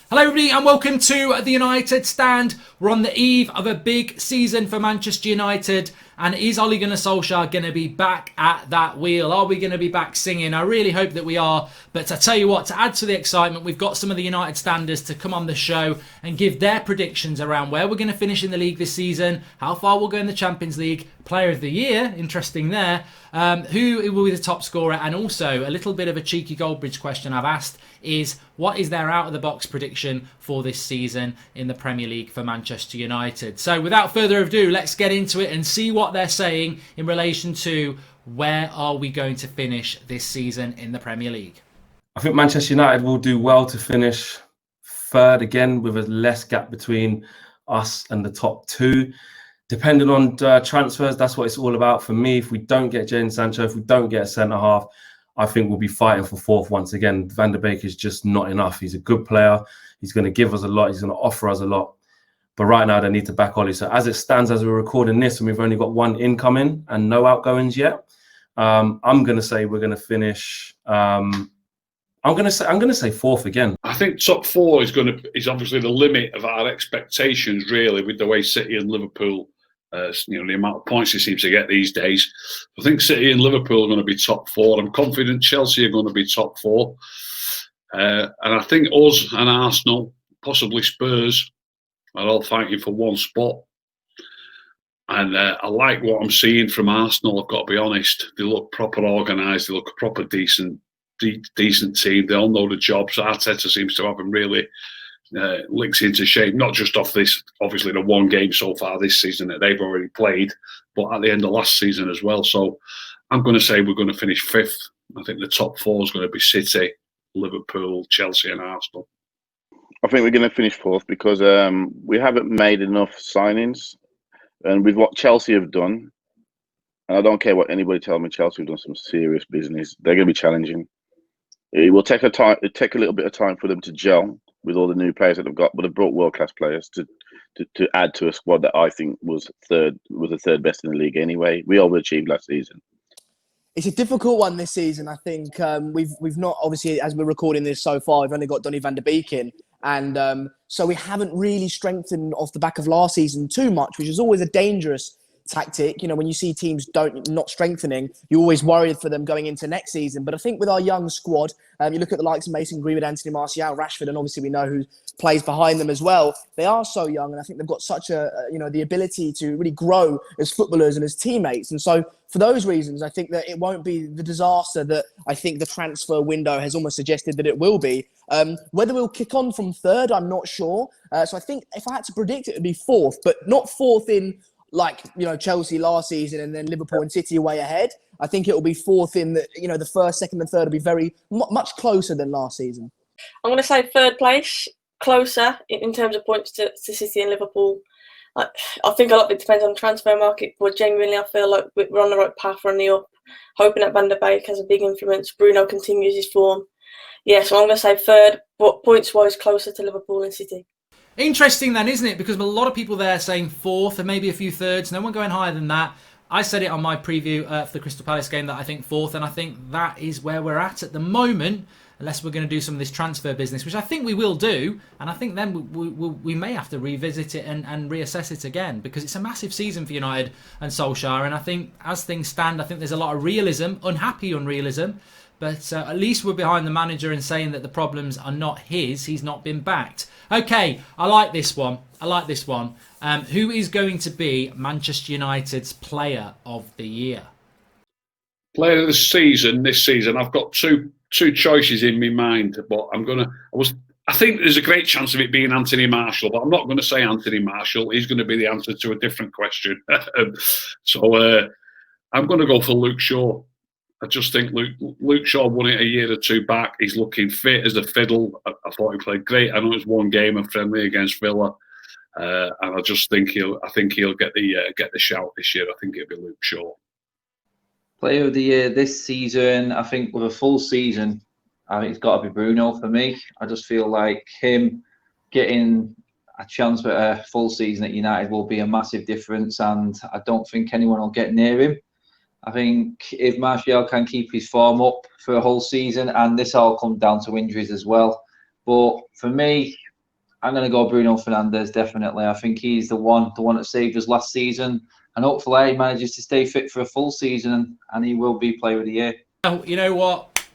Hello everybody and welcome to the United Stand. We're on the eve of a big season for Manchester United, and is Ole Gunnar Solskjaer going to be back at that wheel? Are we going to be back singing? I really hope that we are, but I tell you what, to add to the excitement, we've got some of the United Standers to come on the show and give their predictions around where we're going to finish in the league this season, how far we'll go in the Champions League, Player of the Year, interesting there, who will be the top scorer, and also a little bit of a cheeky Goldbridge question I've asked is, what is their out-of-the-box prediction for this season in the Premier League for Manchester United? So without further ado, let's get into it and see what they're saying in relation to where are we going to finish this season in the Premier League. I think Manchester United will do well to finish third again, with a less gap between us and the top two. Depending on transfers, that's what it's all about for me. If we don't get Jadon Sancho, if we don't get a centre-half, I think we'll be fighting for fourth once again. Van der Beek is just not enough. He's a good player. He's going to give us a lot. He's going to offer us a lot. But right now, they need to back Ole. So as it stands, as we're recording this, and we've only got one incoming and no outgoings yet, I'm going to say we're going to finish. I'm going to say fourth again. I think top four is obviously the limit of our expectations, really, with the way City and Liverpool. The amount of points they seem to get these days. I think City and Liverpool are going to be top four. I'm confident Chelsea are going to be top four. And I think us and Arsenal, possibly Spurs, are all fighting for one spot. And I like what I'm seeing from Arsenal, I've got to be honest. They look proper organised. They look a proper decent team. They all know the jobs. Arteta seems to have them really links into shape, not just off this, obviously the one game so far this season that they've already played, but at the end of last season as well. So I'm going to say we're going to finish fifth. I think the top four is going to be City, Liverpool, Chelsea and Arsenal. I think we're going to finish fourth because we haven't made enough signings, and with what Chelsea have done, and I don't care what anybody tells me, Chelsea have done some serious business. They're going to be challenging. It will take a little bit of time for them to gel with all the new players that they've got, but they've brought world-class players to add to a squad that I think was the third best in the league anyway. We overachieved last season. It's a difficult one this season. I think we've not, obviously, as we're recording this so far, we've only got Donny van der Beek in. And so we haven't really strengthened off the back of last season too much, which is always a dangerous tactic. You know, when you see teams not strengthening, you're always worried for them going into next season. But I think with our young squad, you look at the likes of Mason Greenwood, Anthony Martial, Rashford, and obviously we know who plays behind them as well. They are so young, and I think they've got such the ability to really grow as footballers and as teammates. And so for those reasons, I think that it won't be the disaster that I think the transfer window has almost suggested that it will be. Whether we'll kick on from third, I'm not sure. So I think if I had to predict, it would be fourth, but not fourth in Chelsea last season and then Liverpool and City way ahead. I think it will be fourth in the first, second and third will be very much closer than last season. I'm going to say third place, closer in terms of points to City and Liverpool. I think a lot of it depends on the transfer market, but genuinely I feel like we're on the right path, we're on the up. Hoping that Van der Beek has a big influence. Bruno continues his form. Yeah, so I'm going to say third, but points-wise closer to Liverpool and City. Interesting then, isn't it? Because a lot of people there saying fourth and maybe a few thirds. No one going higher than that. I said it on my preview for the Crystal Palace game that I think fourth, and I think that is where we're at the moment, unless we're going to do some of this transfer business, which I think we will do. And I think then we may have to revisit it and reassess it again, because it's a massive season for United and Solskjaer. And I think as things stand, I think there's a lot of realism, unhappy unrealism. But at least we're behind the manager and saying that the problems are not his. He's not been backed. Okay, I like this one. Who is going to be Manchester United's Player of the Year? Player of the season this season, I've got two choices in my mind, but I think there's a great chance of it being Anthony Martial, but I'm not going to say Anthony Martial. He's going to be the answer to a different question. So I'm going to go for Luke Shaw. I just think Luke Shaw won it a year or two back. He's looking fit as a fiddle. I thought he played great. I know it's one game of friendly against Villa, and I just think he'll get the shout this year. I think it'll be Luke Shaw. Player of the year this season, I think with a full season, I think it's got to be Bruno for me. I just feel like him getting a chance for a full season at United will be a massive difference, and I don't think anyone will get near him. I think if Martial can keep his form up for a whole season, and this all comes down to injuries as well. But for me, I'm going to go Bruno Fernandes, definitely. I think he's the one that saved us last season. And hopefully he manages to stay fit for a full season and he will be Player of the Year. Oh, you know what?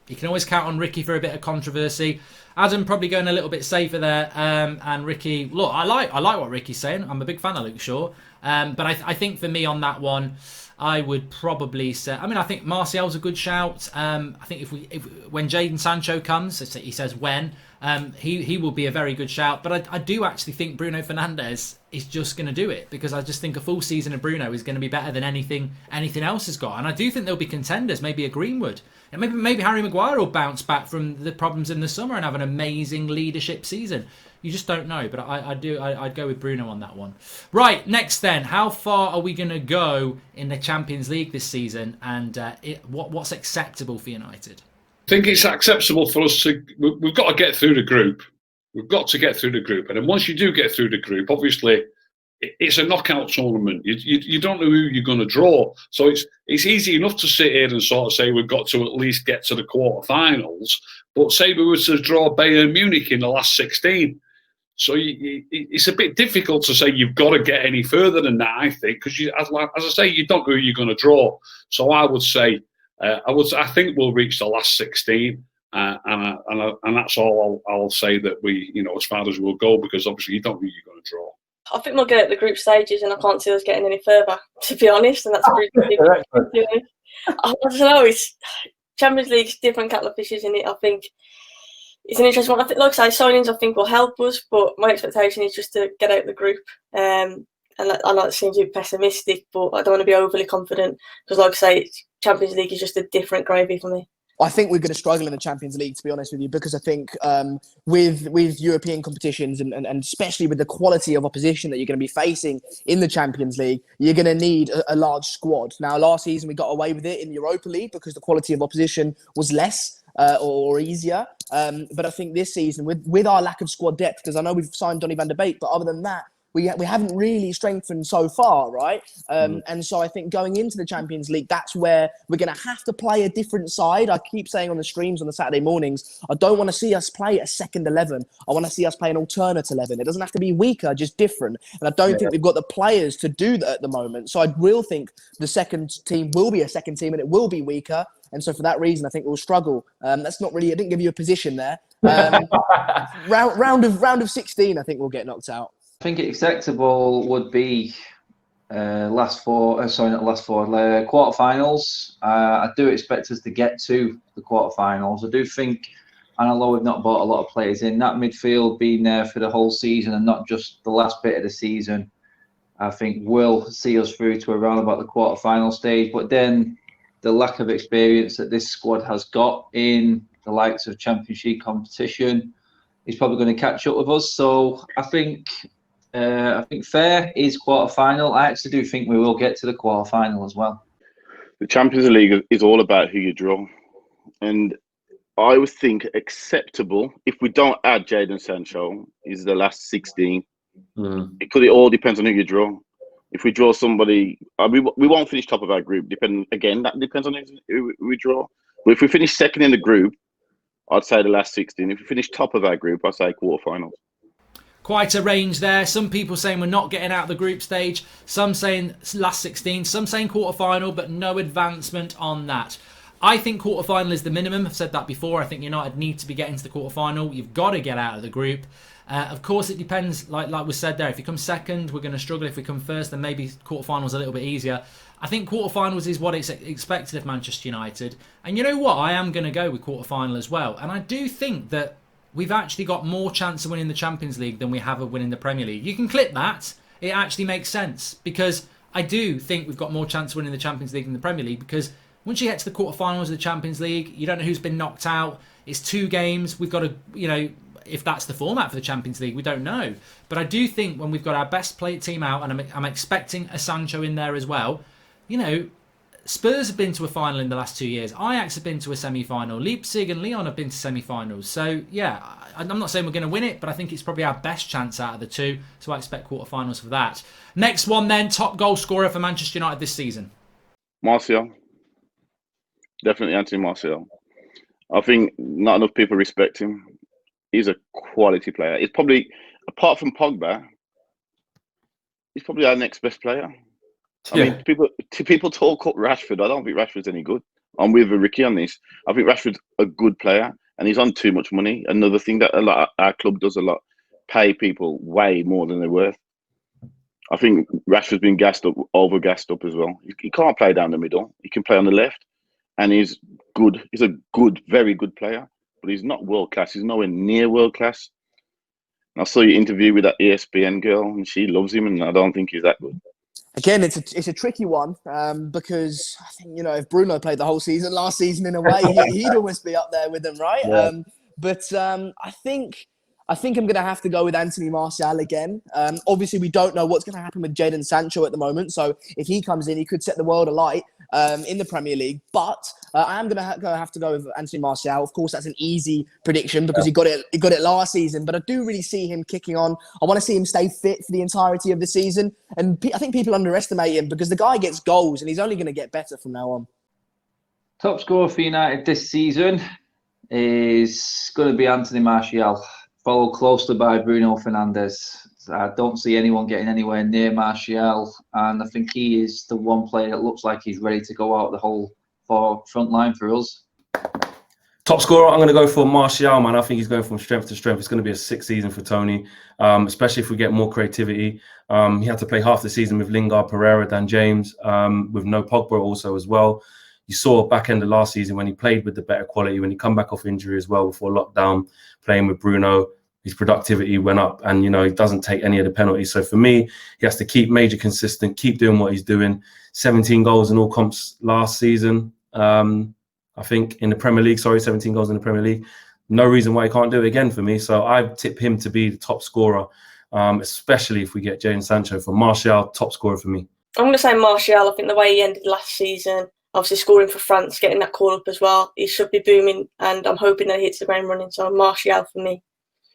You can always count on Ricky for a bit of controversy. Adam probably going a little bit safer there. And Ricky, look, I like what Ricky's saying. I'm a big fan of Luke Shaw. But I think for me on that one, I would probably say. I mean, I think Martial's a good shout. I think when Jadon Sancho comes, he says when, he will be a very good shout. But I do actually think Bruno Fernandes is just going to do it, because I just think a full season of Bruno is going to be better than anything else has got. And I do think there'll be contenders, maybe a Greenwood. And maybe Harry Maguire will bounce back from the problems in the summer and have an amazing leadership season. You just don't know, but I'd go with Bruno on that one. Right, next then, how far are we going to go in the Champions League this season, and what's acceptable for United? I think it's acceptable for us to. We've got to get through the group. We've got to get through the group, and then once you do get through the group, obviously it's a knockout tournament. You don't know who you're going to draw, so it's easy enough to sit here and sort of say we've got to at least get to the quarterfinals. But say we were to draw Bayern Munich in the last 16. So it's a bit difficult to say you've got to get any further than that, I think, because as I say, you don't know who you're going to draw. So I would say, I think we'll reach the last 16, and that's all I'll say that we, as far as we'll go, because obviously you don't know who you're going to draw. I think we'll get at the group stages, and I can't see us getting any further, to be honest. And that's pretty I don't know. It's Champions League's different kettle of fish, isn't it? I think it's an interesting one. I think, like I say, signings I think will help us, but my expectation is just to get out the group. And I know it seems a bit pessimistic, but I don't want to be overly confident, because, like I say, Champions League is just a different gravy for me. I think we're going to struggle in the Champions League, to be honest with you, because I think with European competitions and especially with the quality of opposition that you're going to be facing in the Champions League, you're going to need a large squad. Now, last season we got away with it in the Europa League because the quality of opposition was less or easier. But I think this season, with our lack of squad depth, because I know we've signed Donny van de Beek, but other than that, we haven't really strengthened so far, right? And so I think going into the Champions League, that's where we're going to have to play a different side. I keep saying on the streams on the Saturday mornings, I don't want to see us play a second 11. I want to see us play an alternate 11. It doesn't have to be weaker, just different. And I don't think we've got the players to do that at the moment. So I will think the second team will be a second team and it will be weaker. And so for that reason, I think we'll struggle. That's not really, I didn't give you a position there. Round of 16, I think we'll get knocked out. I think acceptable would be quarterfinals. I do expect us to get to the quarterfinals. I do think, and although we've not bought a lot of players in, that midfield being there for the whole season and not just the last bit of the season, I think will see us through to around about the quarterfinal stage. But then the lack of experience that this squad has got in the likes of Championship competition is probably going to catch up with us. So I think fair is quarterfinal. I actually do think we will get to the quarterfinal as well. The Champions League is all about who you draw. And I would think acceptable, if we don't add Jadon Sancho, is the last 16. Because it all depends on who you draw. If we draw somebody, we won't finish top of our group. That depends on who we draw. But if we finish second in the group, I'd say the last 16. If we finish top of our group, I'd say quarterfinals. Quite a range there. Some people saying we're not getting out of the group stage. Some saying last 16. Some saying quarterfinal, but no advancement on that. I think quarterfinal is the minimum. I've said that before. I think United need to be getting to the quarterfinal. You've got to get out of the group. Of course, it depends. Like we said there, if you come second, we're going to struggle. If we come first, then maybe quarterfinals a little bit easier. I think quarterfinals is what it's expected of Manchester United. And you know what? I am going to go with quarterfinal as well. And I do think that we've actually got more chance of winning the Champions League than we have of winning the Premier League. You can clip that. It actually makes sense, because I do think we've got more chance of winning the Champions League than the Premier League, because once you get to the quarterfinals of the Champions League, you don't know who's been knocked out. It's 2 games. We've got to, if that's the format for the Champions League, we don't know. But I do think when we've got our best team out, and I'm expecting a Sancho in there as well, Spurs have been to a final in the last 2 years. Ajax have been to a semi-final. Leipzig and Lyon have been to semi-finals. So, yeah, I'm not saying we're going to win it, but I think it's probably our best chance out of the 2. So I expect quarterfinals for that. Next one then, top goal scorer for Manchester United this season. Martial. Definitely Anthony Martial. I think not enough people respect him. He's a quality player. He's probably, apart from Pogba, he's probably our next best player. I mean, people talk up Rashford. I don't think Rashford's any good. I'm with Ricky on this. I think Rashford's a good player, and he's on too much money. Another thing that a lot our club does a lot, pay people way more than they're worth. I think Rashford's been over gassed up as well. He can't play down the middle. He can play on the left, and he's good. He's a good, very good player, but he's not world class. He's nowhere near world class. And I saw your interview with that ESPN girl, and she loves him, and I don't think he's that good. Again, it's a tricky one because I think, you know, if Bruno played the whole season last season, in a way, he'd almost be up there with them, right? Yeah. I think I'm going to have to go with Anthony Martial again. Obviously, we don't know what's going to happen with Jadon Sancho at the moment. So if he comes in, he could set the world alight in the Premier League. But I am going to have to go with Anthony Martial. Of course, that's an easy prediction because he got it last season. But I do really see him kicking on. I want to see him stay fit for the entirety of the season. And I think people underestimate him because the guy gets goals and he's only going to get better from now on. Top scorer for United this season is going to be Anthony Martial, followed closely by Bruno Fernandes. I don't see anyone getting anywhere near Martial, and I think he is the one player that looks like he's ready to go out the whole front line for us. Top scorer, I'm going to go for Martial, man. I think he's going from strength to strength. It's going to be a 6th season for Tony, especially if we get more creativity. He had to play half the season with Lingard, Pereira, Dan James, with no Pogba also as well. You saw back end of last season when he played with the better quality, when he come back off injury as well before lockdown, playing with Bruno, his productivity went up, and, you know, he doesn't take any of the penalties. So for me, he has to keep major consistent, keep doing what he's doing. 17 goals in all comps last season. I think in the Premier League, 17 goals in the Premier League. No reason why he can't do it again for me. So I tip him to be the top scorer, especially if we get Jadon Sancho. For Martial, top scorer for me. I'm going to say Martial. I think the way he ended last season, obviously scoring for France, getting that call up as well, he should be booming, and I'm hoping that he hits the ground running. So Martial for me.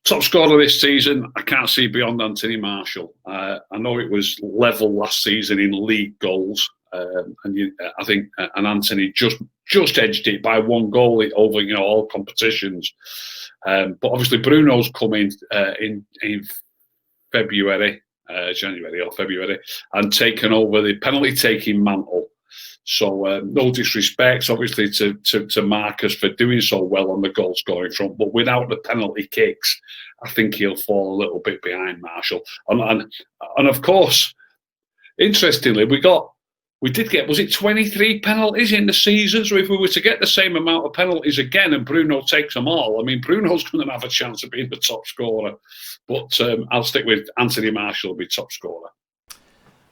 Top scorer this season, I can't see beyond Anthony Martial. I know it was level last season in league goals, I think Anthony just edged it by 1 goal over, you know, all competitions. But obviously Bruno's coming in January or February, and taken over the penalty taking mantle. So no disrespect, obviously, to Marcus for doing so well on the goal scoring front, but without the penalty kicks, I think he'll fall a little bit behind Martial. And of course, interestingly, we did get, was it 23 penalties in the season? So if we were to get the same amount of penalties again and Bruno takes them all, I mean, Bruno's going to have a chance of being the top scorer. But I'll stick with Anthony Martial will be top scorer.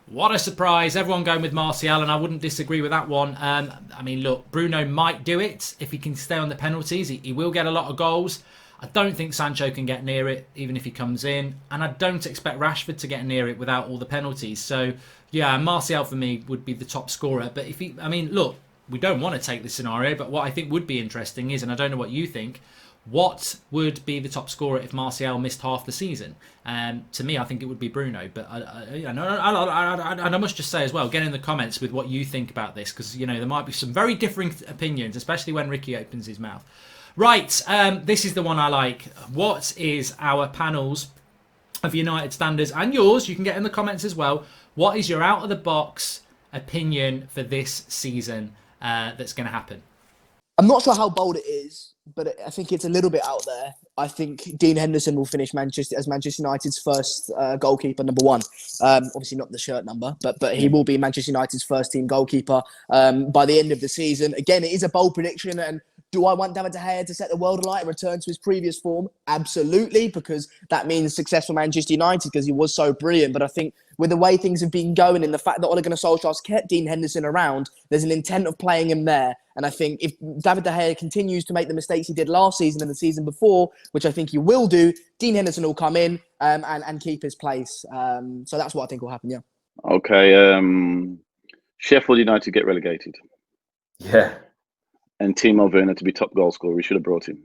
What a surprise. Everyone going with Martial, and I wouldn't disagree with that one. I mean, look, Bruno might do it if he can stay on the penalties. He will get a lot of goals. I don't think Sancho can get near it, even if he comes in. And I don't expect Rashford to get near it without all the penalties. So, yeah, Martial for me would be the top scorer. But I mean, look, we don't want to take this scenario, but what I think would be interesting is, and I don't know what you think, what would be the top scorer if Martial missed half the season? To me, I think it would be Bruno. But I must just say as well, get in the comments with what you think about this, because, you know, there might be some very differing opinions, especially when Ricky opens his mouth. Right, this is the one I like. What is our panels of United standards and yours? You can get in the comments as well. What is your out-of-the-box opinion for this season that's going to happen? I'm not sure how bold it is, but I think it's a little bit out there. I think Dean Henderson will finish Manchester United's first goalkeeper, number 1. Obviously not the shirt number, but he will be Manchester United's first team goalkeeper by the end of the season. Again, it is a bold prediction, and do I want David De Gea to set the world alight and return to his previous form? Absolutely, because that means success for Manchester United because he was so brilliant. But I think with the way things have been going and the fact that Ole Gunnar Solskjaer's kept Dean Henderson around, there's an intent of playing him there. And I think if David De Gea continues to make the mistakes he did last season and the season before, which I think he will do, Dean Henderson will come in and keep his place. So that's what I think will happen, yeah. Okay. Sheffield United get relegated. Yeah. And Timo Werner to be top goal scorer. We should have brought him.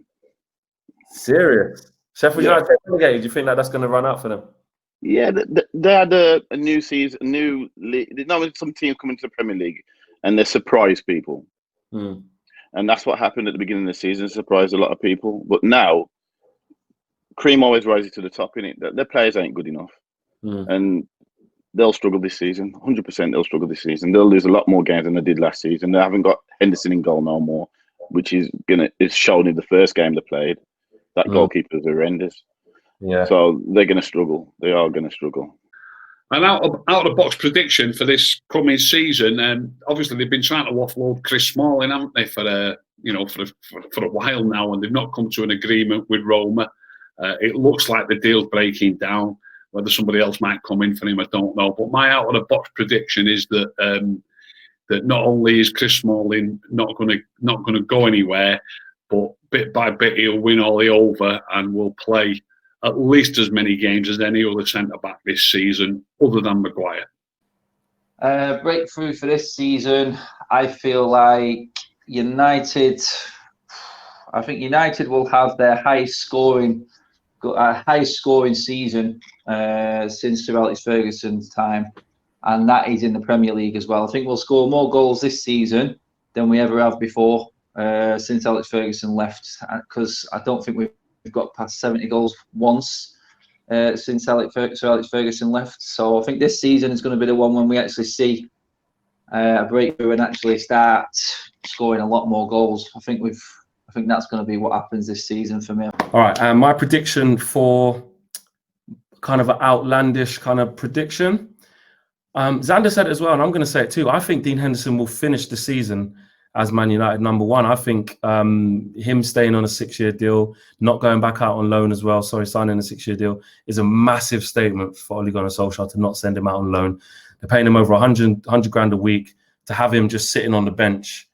Serious? Sheffield United get relegated. Do you think that's going to run out for them? Yeah, they had a new season, a new league. Some teams coming to the Premier League and they surprise people. And that's what happened at the beginning of the season, surprised a lot of people. But now, cream always rises to the top, innit? Their players ain't good enough, and they'll struggle this season. 100%, they'll struggle this season. They'll lose a lot more games than they did last season. They haven't got Henderson in goal no more, which is shown in the first game they played. That goalkeeper's horrendous. Yeah. So they're going to struggle. They are going to struggle. An out of the box prediction for this coming season. Obviously, they've been trying to offload Chris Smalling, haven't they, for a while now, and they've not come to an agreement with Roma. It looks like the deal's breaking down. Whether somebody else might come in for him, I don't know. But my out of the box prediction is that that not only is Chris Smalling not going to go anywhere, but bit by bit he'll win all the over and will play at least as many games as any other centre-back this season, other than Maguire. Breakthrough for this season, I feel like United. I think United will have their highest scoring season since Sir Alex Ferguson's time, and that is in the Premier League as well. I think we'll score more goals this season than we ever have before since Alex Ferguson left, because I don't think we've got past 70 goals once since Sir Alex Ferguson left. So I think this season is going to be the one when we actually see a breakthrough and actually start scoring a lot more goals. I think that's going to be what happens this season for me. All right, and my prediction for kind of an outlandish kind of prediction. Xander said it as well, and I'm going to say it too. I think Dean Henderson will finish the season as Man United number one. I think him staying on a 6-year deal, not going back out on loan as well, signing a 6-year deal, is a massive statement for Ole Gunnar Solskjaer to not send him out on loan. They're paying him over 100 grand a week. To have him just sitting on the bench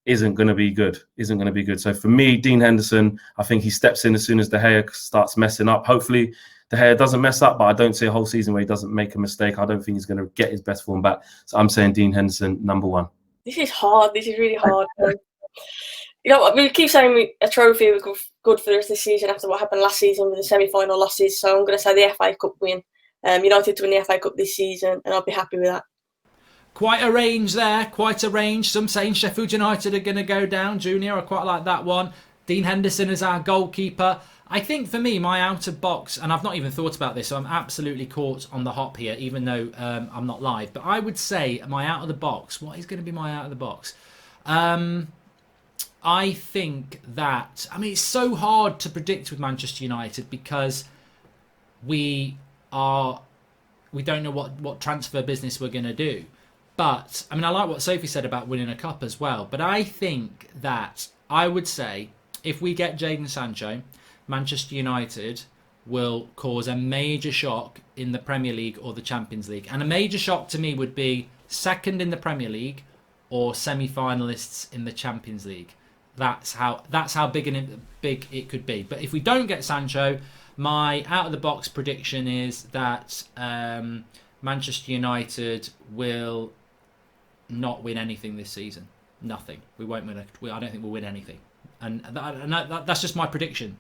isn't going to be good. So for me, Dean Henderson, I think he steps in as soon as De Gea starts messing up. Hopefully De Gea doesn't mess up, but I don't see a whole season where he doesn't make a mistake. I don't think he's going to get his best form back. So I'm saying Dean Henderson, number one. This is hard. This is really hard. We keep saying a trophy was good for us this season after what happened last season with the semi-final losses. So I'm going to say the FA Cup win. United to win the FA Cup this season, and I'll be happy with that. Quite a range there, quite a range. Some saying Sheffield United are going to go down. Junior, I quite like that one. Dean Henderson is our goalkeeper. I think for me, my out of box, and I've not even thought about this, so I'm absolutely caught on the hop here, even though I'm not live. But I would say my out of the box, what is going to be my out of the box? I think that, it's so hard to predict with Manchester United because we don't know what transfer business we're going to do. But, I like what Sophie said about winning a cup as well. But I think that I would say if we get Jadon Sancho, Manchester United will cause a major shock in the Premier League or the Champions League. And a major shock to me would be second in the Premier League or semi-finalists in the Champions League. That's how big it could be. But if we don't get Sancho, my out-of-the-box prediction is that Manchester United will not win anything this season. Nothing. We won't win. I don't think we'll win anything. And that's just my prediction.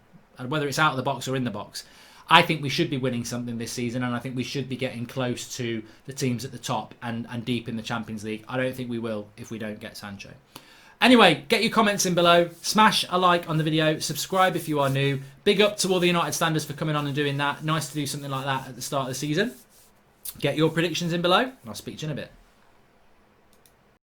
Whether it's out of the box or in the box, I think we should be winning something this season, and I think we should be getting close to the teams at the top and deep in the Champions League. I don't think we will if we don't get Sancho. Anyway, get your comments in below. Smash a like on the video. Subscribe if you are new. Big up to all the United standers for coming on and doing that. Nice to do something like that at the start of the season. Get your predictions in below, and I'll speak to you in a bit.